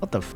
What the f?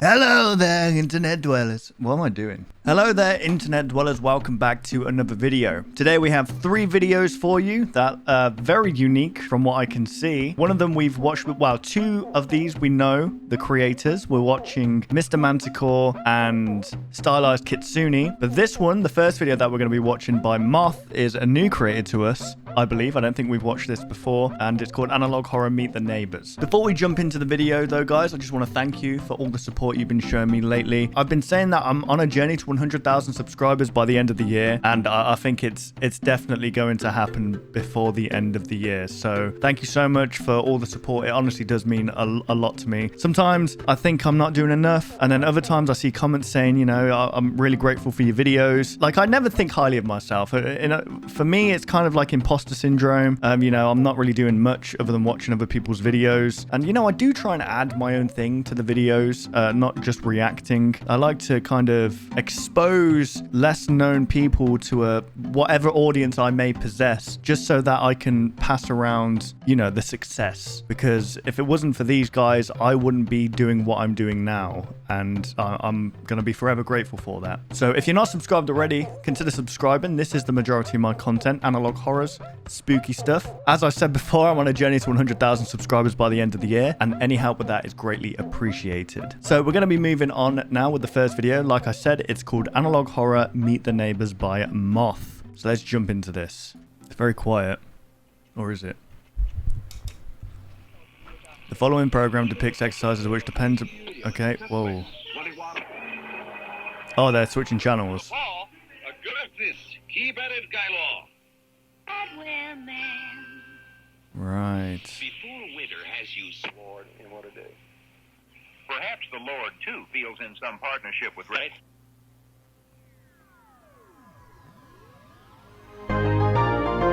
Hello there, internet dwellers. What am I doing? Hello there, internet dwellers. Welcome back to another video. Today we have 3 videos for you that are very unique from what I can see. One of them we've watched, well, 2 of these we know the creators. We're watching Mr. Manticore and Stylized Kitsune. But this one, the first video that we're going to be watching by Moth, is a new creator to us, I believe. I don't think we've watched this before. And it's called Analog Horror Meet the Neighbors. Before we jump into the video though, guys, I just want to thank you for all the support you've been showing me lately. I've been saying that I'm on a journey to 100,000 subscribers by the end of the year, and I think it's definitely going to happen before the end of the year. So thank you so much for all the support. It honestly does mean a lot to me. Sometimes I think I'm not doing enough, and then other times I see comments saying, you know, I'm really grateful for your videos. Like, I never think highly of myself. For me, it's kind of like imposter syndrome. You know, I'm not really doing much other than watching other people's videos, and you know, I do try and add my own thing to the videos, not just reacting. I like to kind of expose less known people to whatever audience I may possess, just so that I can pass around, you know, the success. Because if it wasn't for these guys, I wouldn't be doing what I'm doing now, and I'm gonna be forever grateful for that. So if you're not subscribed already, consider subscribing. This is the majority of my content: analog horrors, spooky stuff. As I said before, I'm on a journey to 100,000 subscribers by the end of the year, and any help with that is greatly appreciated. So we're going to be moving on now with the first video. Like I said, it's called Analog Horror Meet the Neighbors by Moth. So let's jump into this. It's very quiet. Or is it? The following program depicts exercises which depend... Okay, whoa. Oh, they're switching channels. Right. Before winter has you sworn in what it is. Perhaps the Lord, too, feels in some partnership with Red.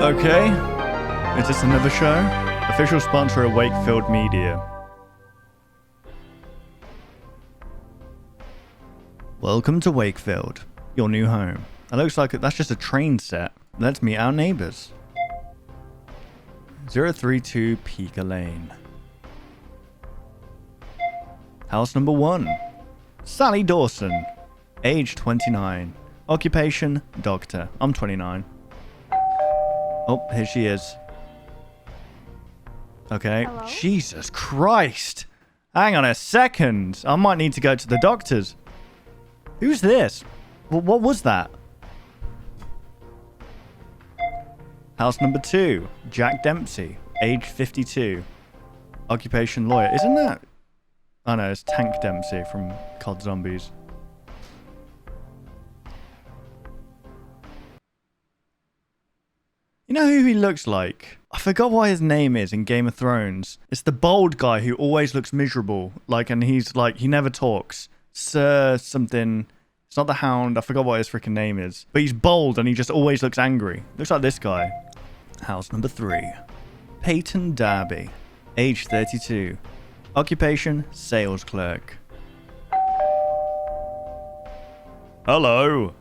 Okay. Is this another show? Official sponsor of Wakefield Media. Welcome to Wakefield, your new home. It looks like that's just a train set. Let's meet our neighbors. 032 Pika Lane. House number 1. Sally Dawson. Age 29. Occupation, doctor. I'm 29. Oh, here she is. Okay. Hello? Jesus Christ. Hang on a second. I might need to go to the doctor's. Who's this? What was that? House number 2. Jack Dempsey. Age 52. Occupation lawyer. Isn't that... Oh no, it's Tank Dempsey from COD Zombies. You know who he looks like? I forgot what his name is in Game of Thrones. It's the bald guy who always looks miserable. Like, and he's like, he never talks. Sir something. It's not the Hound. I forgot what his freaking name is. But he's bald and he just always looks angry. Looks like this guy. House number 3. Peyton Darby. Age 32. Occupation, sales clerk. Hello.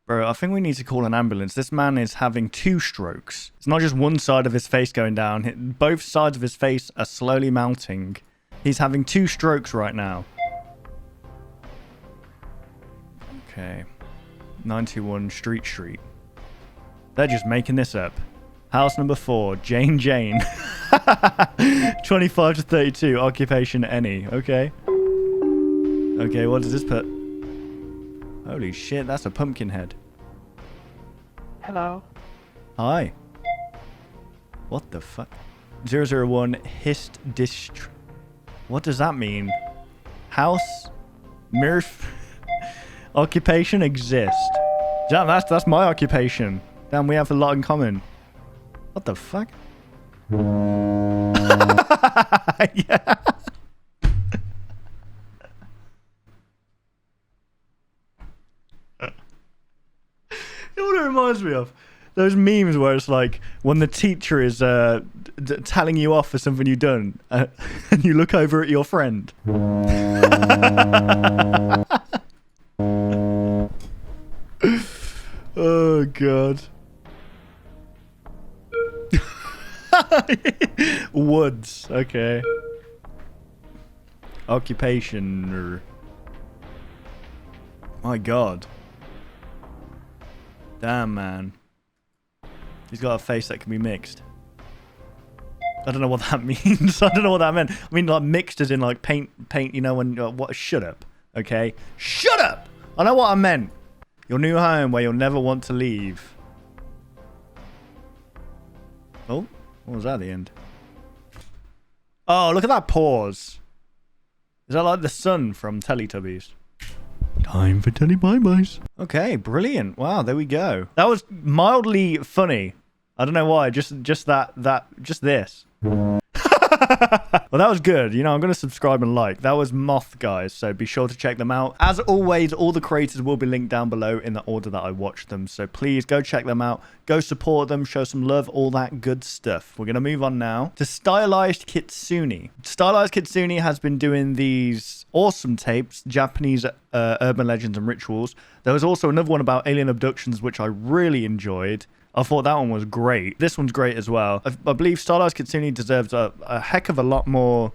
Bro, I think we need to call an ambulance. This man is having 2 strokes. It's not just one side of his face going down. Both sides of his face are slowly melting. He's having 2 strokes right now. Okay. 91 Street. They're just making this up. House number 4, Jane. 25 to 32, occupation any. Okay. Okay, what does this put? Holy shit, that's a pumpkin head. Hello. Hi. What the fuck? 001 Hist Dist. What does that mean? House? Mirf? Occupation exist. Damn, that's my occupation. Damn, we have a lot in common. What the fuck? Yeah. You know what it reminds me of? Those memes where it's like when the teacher is telling you off for something you've done, and you look over at your friend. Oh god. Woods. Okay. Occupation. My God. Damn, man. He's got a face that can be mixed. I don't know what that means. I don't know what that meant. I mean, like, mixed as in, like, paint, you know, when, what, shut up, okay? Shut up! I know what I meant. Your new home where you'll never want to leave. Oh, what was that at the end? Oh, look at that pause. Is that like the sun from Teletubbies? Time for Telly Bye-Byes. Okay, brilliant. Wow, there we go. That was mildly funny. I don't know why. Just this. Well, that was good. You know, I'm going to subscribe and like. That was Moth, guys, so be sure to check them out. As always, all the creators will be linked down below in the order that I watched them, so please go check them out. Go support them, show some love, all that good stuff. We're going to move on now to Stylized Kitsune. Stylized Kitsune has been doing these awesome tapes, Japanese urban legends and rituals. There was also another one about alien abductions, which I really enjoyed. I thought that one was great. This one's great as well. I believe Stylized Kitsune deserves a heck of a lot more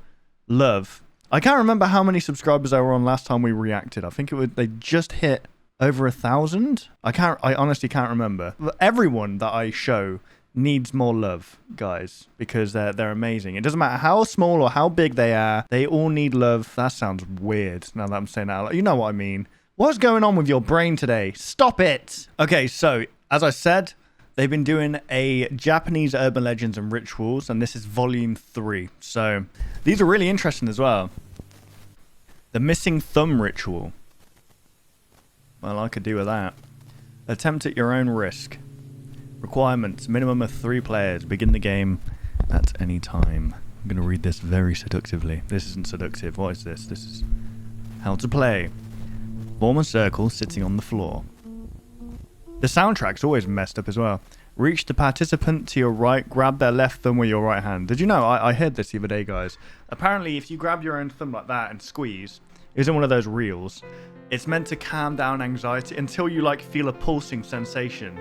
love. I can't remember how many subscribers there were on last time we reacted. I think they just hit over 1,000. I honestly can't remember. But everyone that I show needs more love, guys, because they're amazing. It doesn't matter how small or how big they are. They all need love. That sounds weird now that I'm saying that. You know what I mean. What's going on with your brain today? Stop it. Okay, so as I said, they've been doing a Japanese urban legends and rituals, and this is volume 3. So these are really interesting as well. The missing thumb ritual. Well, I could do with that. Attempt at your own risk. Requirements: minimum of 3 players. Begin the game at any time. I'm going to read this very seductively. This isn't seductive. What is this? This is how to play. Form a circle sitting on the floor. The soundtrack's always messed up as well. Reach the participant to your right, grab their left thumb with your right hand. Did you know? I heard this the other day, guys. Apparently, if you grab your own thumb like that and squeeze, it was in one of those reels, it's meant to calm down anxiety until you, like, feel a pulsing sensation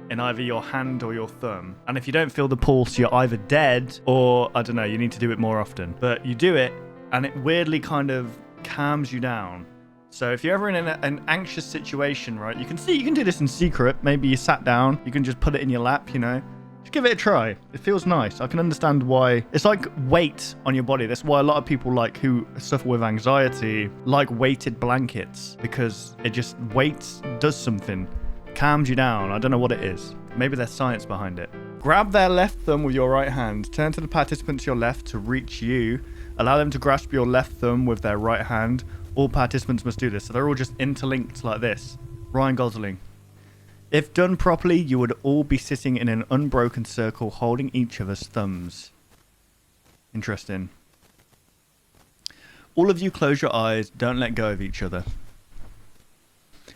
in either your hand or your thumb. And if you don't feel the pulse, you're either dead or, I don't know, you need to do it more often. But you do it, and it weirdly kind of calms you down. So if you're ever in an anxious situation, right, you can do this in secret. Maybe you sat down, you can just put it in your lap, you know. Just give it a try. It feels nice. I can understand why. It's like weight on your body. That's why a lot of people who suffer with anxiety like weighted blankets, because weight does something. Calms you down. I don't know what it is. Maybe there's science behind it. Grab their left thumb with your right hand. Turn to the participant to your left to reach you. Allow them to grasp your left thumb with their right hand. All participants must do this. So they're all just interlinked like this. Ryan Gosling. If done properly, you would all be sitting in an unbroken circle holding each other's thumbs. Interesting. All of you close your eyes. Don't let go of each other.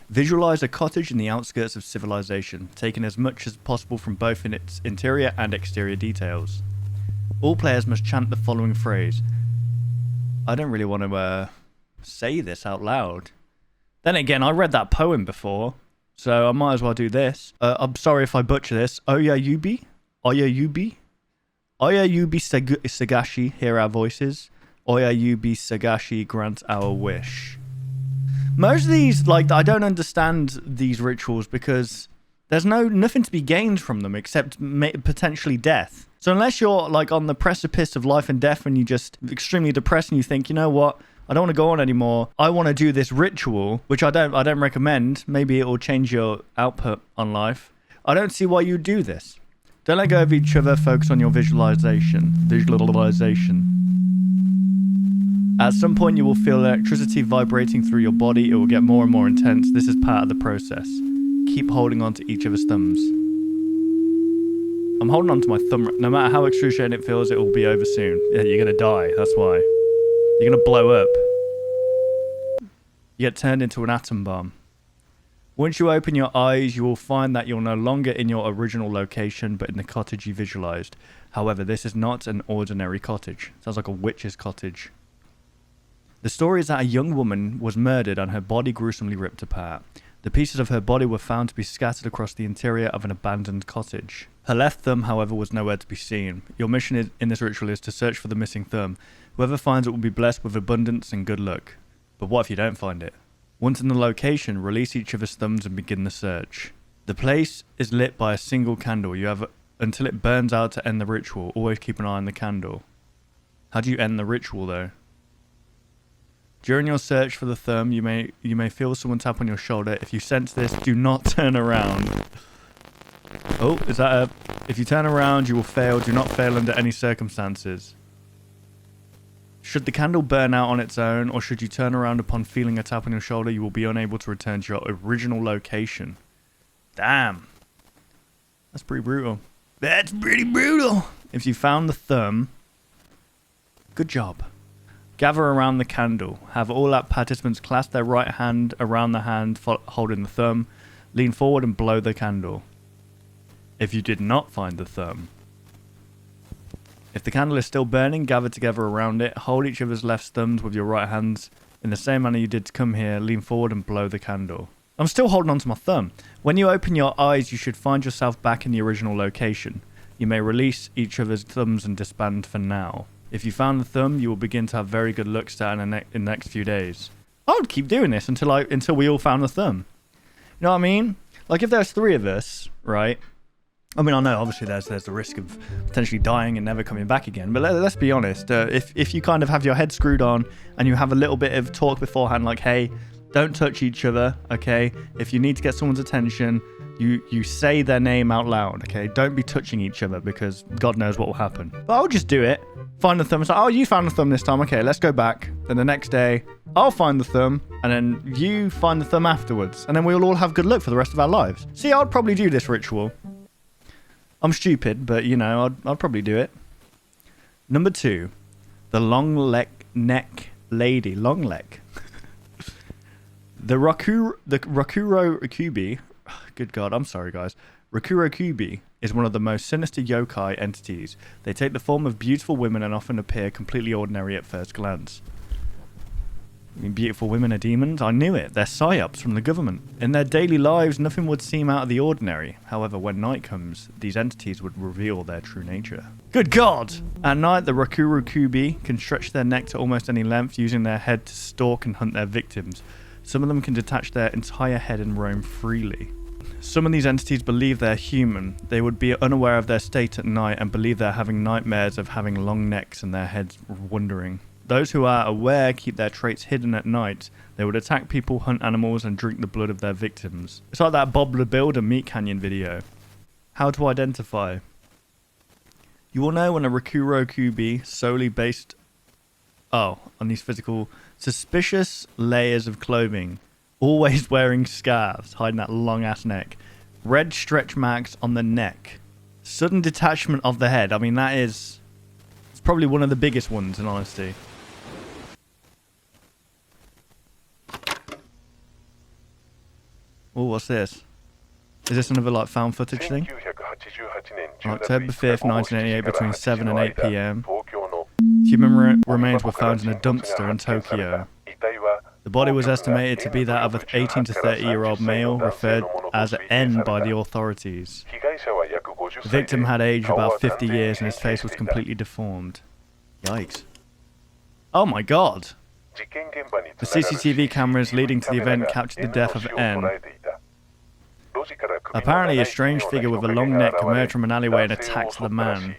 Visualize a cottage in the outskirts of civilization, taking as much as possible from both in its interior and exterior details. All players must chant the following phrase. I don't really want to say this out loud. Then again, I read that poem before, so I might as well do this. I'm sorry if I butcher this. Oya Yubi? Oya Yubi? Oya Yubi Sagashi, hear our voices. Oya Yubi Sagashi, grant our wish. Most of these, I don't understand these rituals because there's nothing to be gained from them except potentially death. So unless you're on the precipice of life and death and you're just extremely depressed and you think, you know what, I don't want to go on anymore. I want to do this ritual, which I don't recommend. Maybe it will change your output on life. I don't see why you do this. Don't let go of each other. Focus on your visualization. At some point, you will feel electricity vibrating through your body. It will get more and more intense. This is part of the process. Keep holding on to each other's thumbs. I'm holding on to my thumb. No matter how excruciating it feels, it will be over soon. Yeah, you're going to die. That's why. You're going to blow up. You get turned into an atom bomb. Once you open your eyes, you will find that you're no longer in your original location, but in the cottage you visualized. However, this is not an ordinary cottage. Sounds like a witch's cottage. The story is that a young woman was murdered and her body gruesomely ripped apart. The pieces of her body were found to be scattered across the interior of an abandoned cottage. Her left thumb, however, was nowhere to be seen. Your mission in this ritual is to search for the missing thumb. Whoever finds it will be blessed with abundance and good luck. But what if you don't find it? Once in the location, release each of his thumbs and begin the search. The place is lit by a single candle. You have until it burns out to end the ritual. Always keep an eye on the candle. How do you end the ritual, though? During your search for the thumb, you may feel someone tap on your shoulder. If you sense this, do not turn around. Oh, is that a... If you turn around, you will fail. Do not fail under any circumstances. Should the candle burn out on its own, or should you turn around upon feeling a tap on your shoulder, you will be unable to return to your original location. Damn. That's pretty brutal. That's pretty brutal. If you found the thumb, good job. Gather around the candle. Have all app participants clasp their right hand around the hand holding the thumb. Lean forward and blow the candle. If you did not find the thumb. If the candle is still burning, gather together around it. Hold each other's left thumbs with your right hands in the same manner you did to come here. Lean forward and blow the candle. I'm still holding on to my thumb. When you open your eyes, you should find yourself back in the original location. You may release each other's thumbs and disband for now. If you found the thumb, you will begin to have very good luck starting in the next few days. I would keep doing this until we all found the thumb. You know what I mean? Like if there's 3 of us, right? I mean, I know obviously there's the risk of potentially dying and never coming back again. But let's be honest. If you kind of have your head screwed on and you have a little bit of talk beforehand, like, hey, don't touch each other, okay? If you need to get someone's attention, you say their name out loud, okay? Don't be touching each other because God knows what will happen. But I'll just do it. Find the thumb. It's like, oh, you found the thumb this time. Okay, let's go back. Then the next day, I'll find the thumb, and then you find the thumb afterwards. And then we'll all have good luck for the rest of our lives. See, I'd probably do this ritual. I'm stupid, but, you know, I'd probably do it. Number 2. The long neck lady. Long leg. The Rakuro Kubi, good God, I'm sorry guys. Rakuro Kubi is one of the most sinister yokai entities. They take the form of beautiful women and often appear completely ordinary at first glance. I mean, beautiful women are demons? I knew it. They're psyops from the government. In their daily lives, nothing would seem out of the ordinary. However, when night comes, these entities would reveal their true nature. Good God! At night, the Rakuro Kubi can stretch their neck to almost any length, using their head to stalk and hunt their victims. Some of them can detach their entire head and roam freely. Some of these entities believe they're human. They would be unaware of their state at night and believe they're having nightmares of having long necks and their heads wandering. Those who are aware keep their traits hidden at night. They would attack people, hunt animals, and drink the blood of their victims. It's like that Bob the Builder Meat Canyon video. How to identify. You will know when a Rakuro Kubi solely based on these physical suspicious layers of clothing, always wearing scarves, hiding that long ass neck, red stretch marks on the neck, sudden detachment of the head. I mean, it's probably one of the biggest ones in honesty. Oh, what's this? Is this another like found footage thing? October 5th, 1988, between 7 and 8 p.m. Human remains were found in a dumpster in Tokyo. The body was estimated to be that of an 18 to 30-year-old male, referred as N by the authorities. The victim had aged about 50 years and his face was completely deformed. Yikes. Oh my God! The CCTV cameras leading to the event captured the death of N. Apparently, a strange figure with a long neck emerged from an alleyway and attacked the man.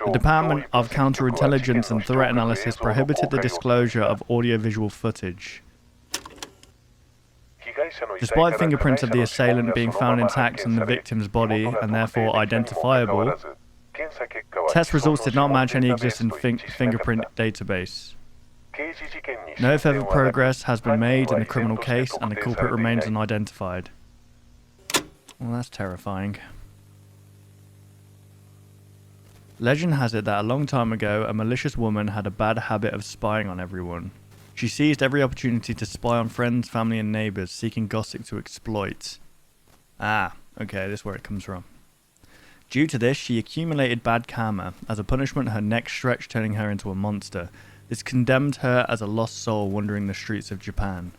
The Department of Counterintelligence and Threat Analysis prohibited the disclosure of audiovisual footage. Despite fingerprints of the assailant being found intact in the victim's body and therefore identifiable, test results did not match any existing fingerprint database. No further progress has been made in the criminal case and the culprit remains unidentified. Well, that's terrifying. Legend has it that a long time ago, a malicious woman had a bad habit of spying on everyone. She seized every opportunity to spy on friends, family and neighbours, seeking gossip to exploit. Ah, okay, this is where it comes from. Due to this, she accumulated bad karma. As a punishment, her neck stretched, turning her into a monster. This condemned her as a lost soul wandering the streets of Japan.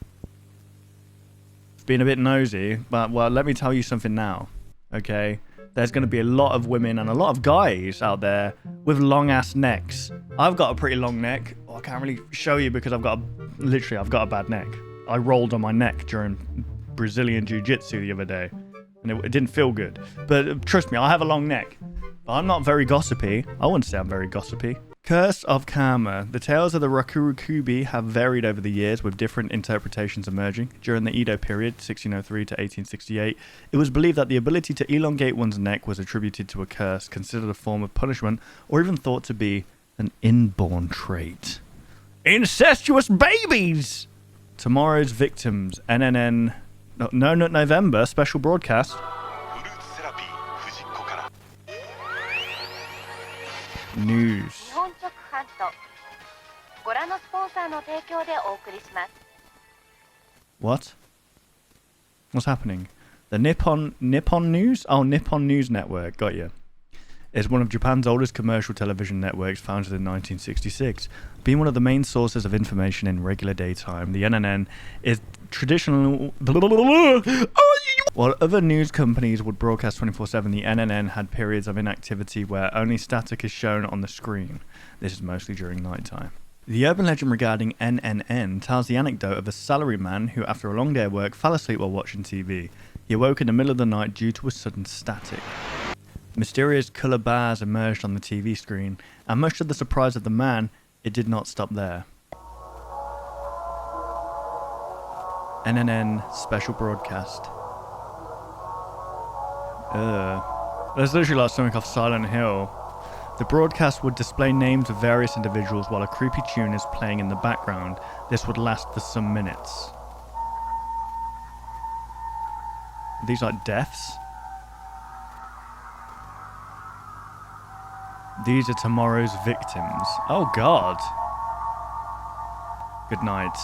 being a bit nosy, but well, let me tell you something now, okay? There's going to be a lot of women and a lot of guys out there with long ass necks. I've got a pretty long neck. Oh, I can't really show you because I've got a bad neck. I rolled on my neck during Brazilian Jiu-Jitsu the other day, and it didn't feel good. But trust me, I have a long neck. But I'm not very gossipy. I wouldn't say I'm very gossipy. Curse of Karma. The tales of the Rakurukubi have varied over the years, with different interpretations emerging. During the Edo period, 1603 to 1868, it was believed that the ability to elongate one's neck was attributed to a curse, considered a form of punishment, or even thought to be an inborn trait. Incestuous babies! Tomorrow's victims, NNN... No, not November, special broadcast. News. What? What's happening? The Nippon News? Oh, Nippon News Network. Got you. Is one of Japan's oldest commercial television networks, founded in 1966. Being one of the main sources of information in regular daytime, the NNN is traditional... While other news companies would broadcast 24/7, the NNN had periods of inactivity where only static is shown on the screen. This is mostly during nighttime. The urban legend regarding NNN tells the anecdote of a salaryman who, after a long day of work, fell asleep while watching TV. He awoke in the middle of the night due to a sudden static. Mysterious colour bars emerged on the TV screen, and much to the surprise of the man, it did not stop there. NNN special broadcast. That's literally like something off Silent Hill. The broadcast would display names of various individuals while a creepy tune is playing in the background. This would last for some minutes. Are these like deaths? These are tomorrow's victims. Oh God. Good night.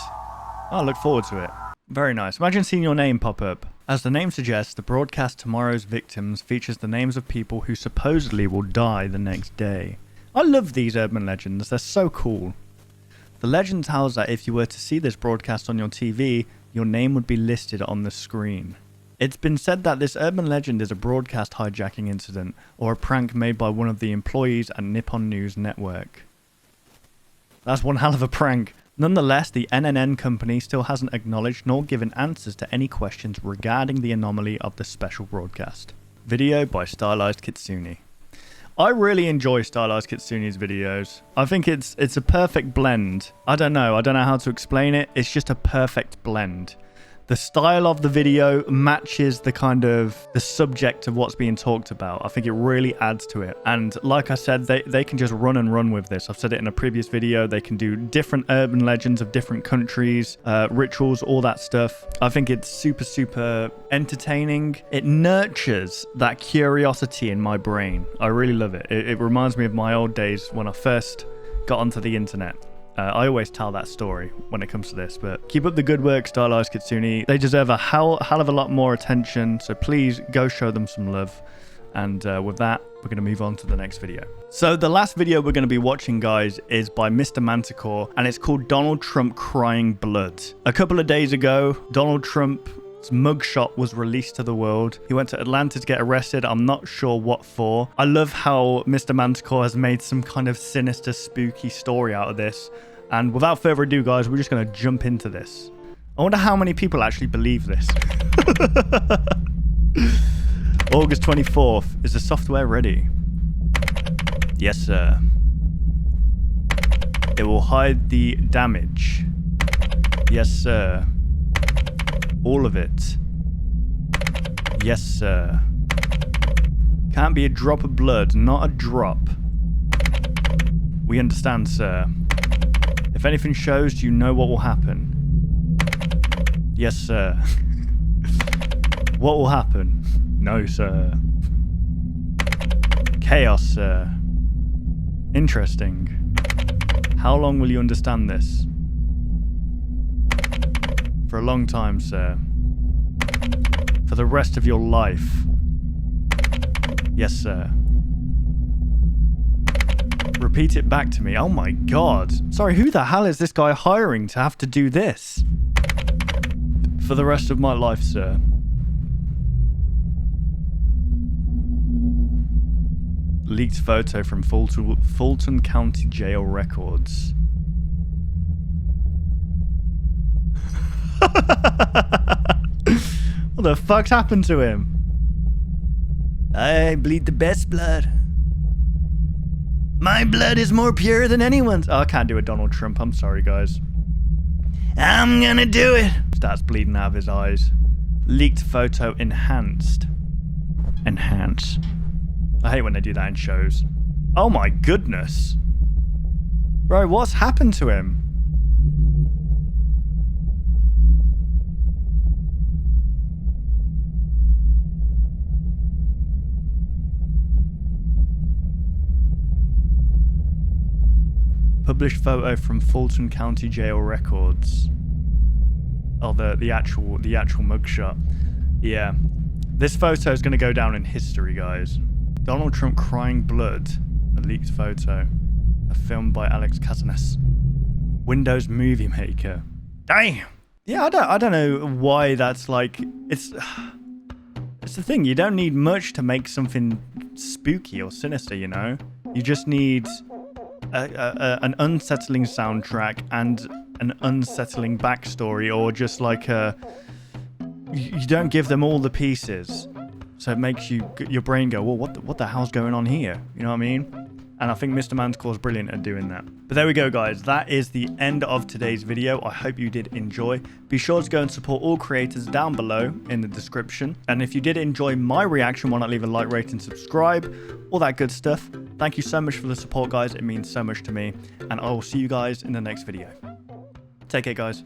Oh, I look forward to it. Very nice. Imagine seeing your name pop up. As the name suggests, the broadcast Tomorrow's Victims features the names of people who supposedly will die the next day. I love these urban legends. They're so cool. The legend tells that if you were to see this broadcast on your TV, your name would be listed on the screen. It's been said that this urban legend is a broadcast hijacking incident or a prank made by one of the employees at Nippon News Network. That's one hell of a prank. Nonetheless, the NNN company still hasn't acknowledged nor given answers to any questions regarding the anomaly of the special broadcast. Video by Stylized Kitsune. I really enjoy Stylized Kitsune's videos. I think it's a perfect blend. I don't know how to explain it. It's just a perfect blend. The style of the video matches the kind of the subject of what's being talked about. I think it really adds to it. And like I said, they can just run with this. I've said it in a previous video. They can do different urban legends of different countries, rituals, all that stuff. I think it's super, super entertaining. It nurtures that curiosity in my brain. I really love it. It reminds me of my old days when I first got onto the internet. I always tell that story when it comes to this, but keep up the good work, Stylized Kitsune. They deserve a hell of a lot more attention, so please go show them some love. And with that, we're going to move on to the next video. So the last video we're going to be watching, guys, is by Mr. Manticore, and it's called Donald Trump Crying Blood. A couple of days ago, Donald Trump's mugshot was released to the world. He went to Atlanta to get arrested. I'm not sure what for. I love how Mr. Manticore has made some kind of sinister, spooky story out of this. And without further ado, guys, we're just going to jump into this. I wonder how many people actually believe this. August 24th. Is the software ready? Yes, sir. It will hide the damage. Yes, sir. All of it. Yes, sir. Can't be a drop of blood, not a drop. We understand, sir. If anything shows, you know what will happen. Yes, sir. What will happen? No, sir. Chaos, sir. Interesting. How long will you understand this? For a long time, sir. For the rest of your life. Yes, sir. Repeat it back to me. Oh my God. Sorry, who the hell is this guy hiring to have to do this? For for the rest of my life, sir. Leaked photo from Fulton County Jail records. What the fuck's happened to him? I bleed the best blood. My blood is more pure than anyone's. Oh, I can't do a Donald Trump. I'm sorry, guys. I'm gonna do it. Starts bleeding out of his eyes. Leaked photo enhanced. Enhance. I hate when they do that in shows. Oh my goodness. Bro, what's happened to him? Published photo from Fulton County Jail records. Oh, the actual mugshot. Yeah. This photo is going to go down in history, guys. Donald Trump crying blood. A leaked photo. A film by Alex Casanes. Windows Movie Maker. Damn. Yeah, I don't know why that's like... It's the thing. You don't need much to make something spooky or sinister, you know? You just need... an unsettling soundtrack and an unsettling backstory, or just like you don't give them all the pieces, so it makes your brain go, well, what the hell's going on here? You know what I mean? And I think Mr. Manticore's brilliant at doing that. But there we go, guys. That is the end of today's video. I hope you did enjoy. Be sure to go and support all creators down below in the description. And if you did enjoy my reaction, why not leave a like, rate, and subscribe? All that good stuff. Thank you so much for the support, guys. It means so much to me. And I will see you guys in the next video. Take care, guys.